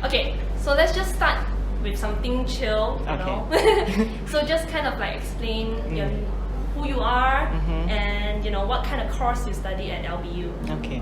Okay, so let's just start with something chill, you know. So just kind of like explain who you are and you know what kind of course you study at LBU. Okay,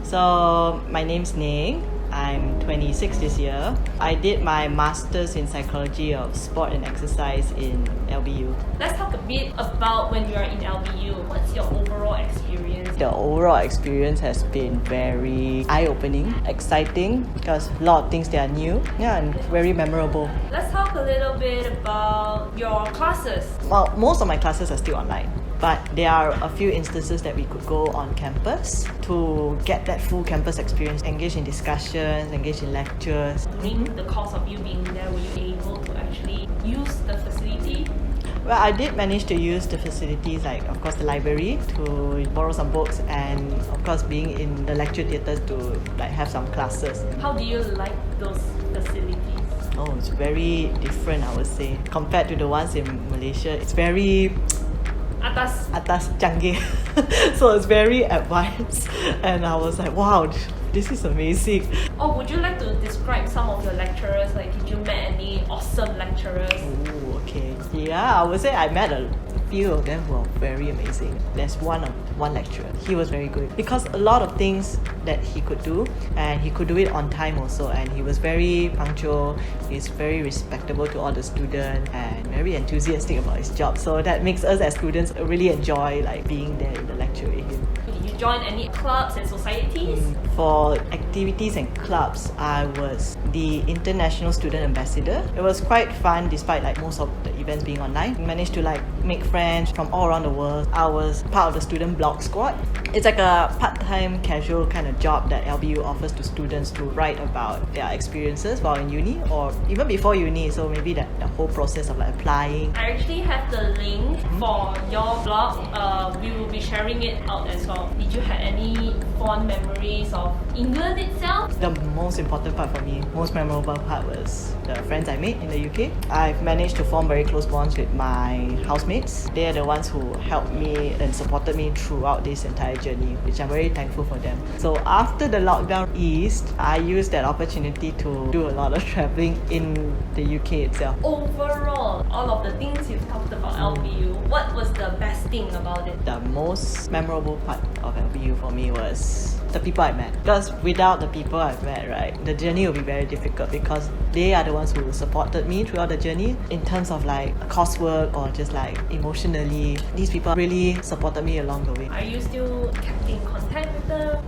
so my name's Ning. I'm 26 this year. I did my Masters in Psychology of Sport and Exercise in LBU. Let's talk a bit about when you are in LBU. What's your overall experience? The overall experience has been very eye-opening, exciting, because a lot of things that are new, and very memorable. Let's talk a little bit about your classes. Well, most of my classes are still online, but there are a few instances that we could go on campus to get that full campus experience, engage in discussions, engage in lectures. During the course of you being there, were you able to actually use the facility? Well, I did manage to use the facilities, like of course the library to borrow some books, and of course being in the lecture theatres to like have some classes. How do you like those facilities? Oh, it's very different, I would say, compared to the ones in Malaysia. It's very atas canggih. So it's very advanced, and I was like, wow, this is amazing. Oh, would you like to describe some of your lecturers? Like, did you met any awesome lecturers? Oh, okay. Yeah, I would say I met a few of them who are very amazing. There's one lecturer. He was very good because a lot of things that he could do, and he could do it on time also, and he was very punctual. He's very respectable to all the students and very enthusiastic about his job. So that makes us as students really enjoy like being there in the lecture with him. Did you join any clubs and societies? For activities and clubs, I was the International Student Ambassador. It was quite fun despite like most of the events being online. We managed to like make friends from all around the world. I was part of the student blog squad. It's like a part-time casual kind of job that LBU offers to students to write about their experiences while in uni or even before uni. So maybe the whole process of like applying. I actually have the link for your blog. We will be sharing it out as well. Did you have any fond memories of England itself? The most important part for me, most memorable part was the friends I made in the UK. I've managed to form very close bonds with my housemates. They are the ones who helped me and supported me throughout this entire journey, which I'm very thankful for them. So after the lockdown eased, I used that opportunity to do a lot of traveling in the UK itself. Overall, all of the things you've talked about LBU, what was the best thing about it? The most memorable part of LBU for me was the people I met. Because without the people I've met, right, the journey will be very difficult because they are the ones who supported me throughout the journey in terms of like coursework or just like emotionally. These people really supported me along the way. Are you still kept in contact with them?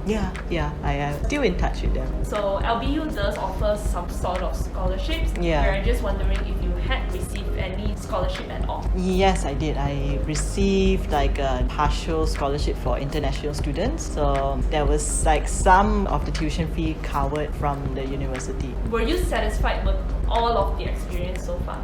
Yeah, I am still in touch with them. So LBU does offer some sort of scholarships. Yeah. We're just wondering if you had received any scholarship at all. Yes, I did. I received like a partial scholarship for international students. So there was like some of the tuition fee covered from the university. Were you satisfied with all of the experience so far?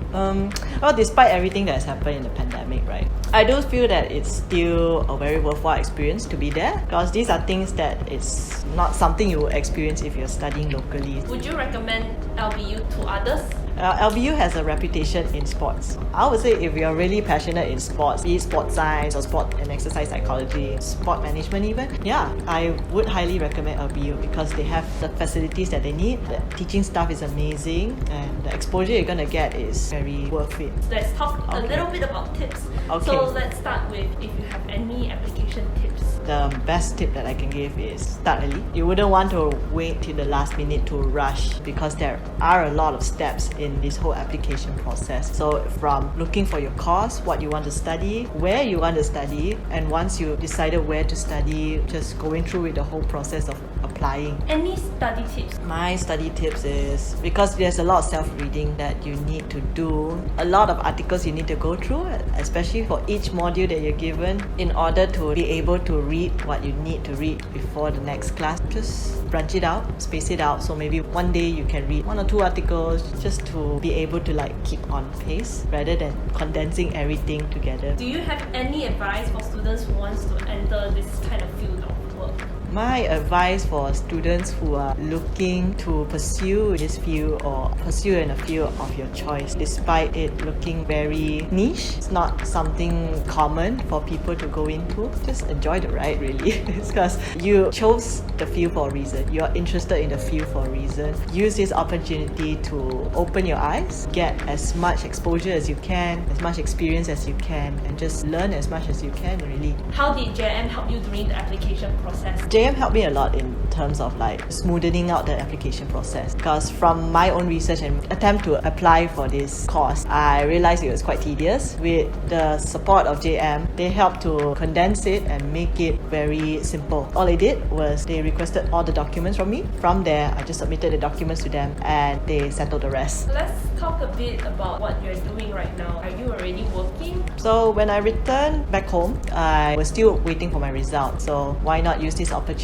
Well, despite everything that's happened in the pandemic, right, I do feel that it's still a very worthwhile experience to be there because these are things that it's not something you will experience if you're studying locally. Would you recommend LBU to others? LBU has a reputation in sports. I would say if you're really passionate in sports, be it sports science or sport and exercise psychology, sport management even, yeah, I would highly recommend LBU because they have the facilities that they need. The teaching staff is amazing and the exposure you're going to get is very worth it. Let's talk a little bit about tips. Okay. So let's start with if you have any application tips. The best tip that I can give is start early. You wouldn't want to wait till the last minute to rush because there are a lot of steps in this whole application process. So from looking for your course, what you want to study, where you want to study, and once you decided where to study, just going through with the whole process of applying. Any study tips? My study tips is because there's a lot of self-reading that you need to do, a lot of articles you need to go through, especially for each module that you're given, in order to be able to read what you need to read before the next class. Just branch it out, space it out, so maybe one day you can read 1 or 2 articles just to be able to like keep on pace rather than condensing everything together. Do you have any advice for students who wants to enter this kind of field of work? My advice for students who are looking to pursue this field or pursue in a field of your choice, despite it looking very niche, it's not something common for people to go into. Just enjoy the ride, really. It's because you chose the field for a reason. You're interested in the field for a reason. Use this opportunity to open your eyes, get as much exposure as you can, as much experience as you can, and just learn as much as you can, really. How did JM help you during the application process? JM helped me a lot in terms of like smoothing out the application process, because from my own research and attempt to apply for this course, I realized it was quite tedious. With the support of JM, they helped to condense it and make it very simple. All they did was they requested all the documents from me. From there, I just submitted the documents to them and they settled the rest. Let's talk a bit about what you're doing right now. Are you already working? So when I returned back home, I was still waiting for my results. So why not use this opportunity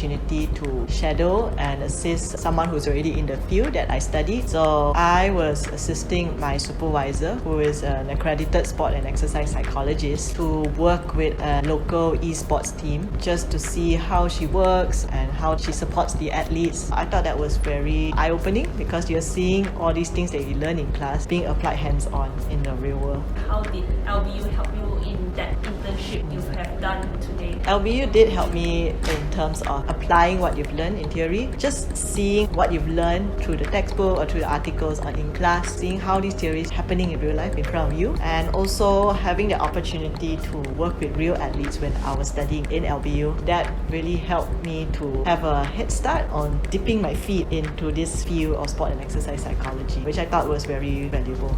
to shadow and assist someone who's already in the field that I studied. So I was assisting my supervisor, who is an accredited sport and exercise psychologist, to work with a local esports team just to see how she works and how she supports the athletes. I thought that was very eye-opening because you're seeing all these things that you learn in class being applied hands-on in the real world. How did LBU help you in that internship you have done today? LBU did help me in terms of applying what you've learned in theory, just seeing what you've learned through the textbook or through the articles or in class, seeing how these theories happening in real life in front of you, and also having the opportunity to work with real athletes when I was studying in LBU. That really helped me to have a head start on dipping my feet into this field of sport and exercise psychology, which I thought was very valuable.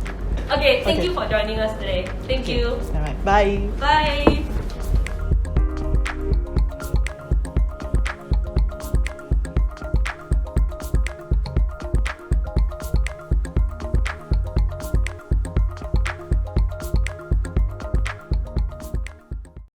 Okay, thank you for joining us today. Thank you. Alright, bye. Bye.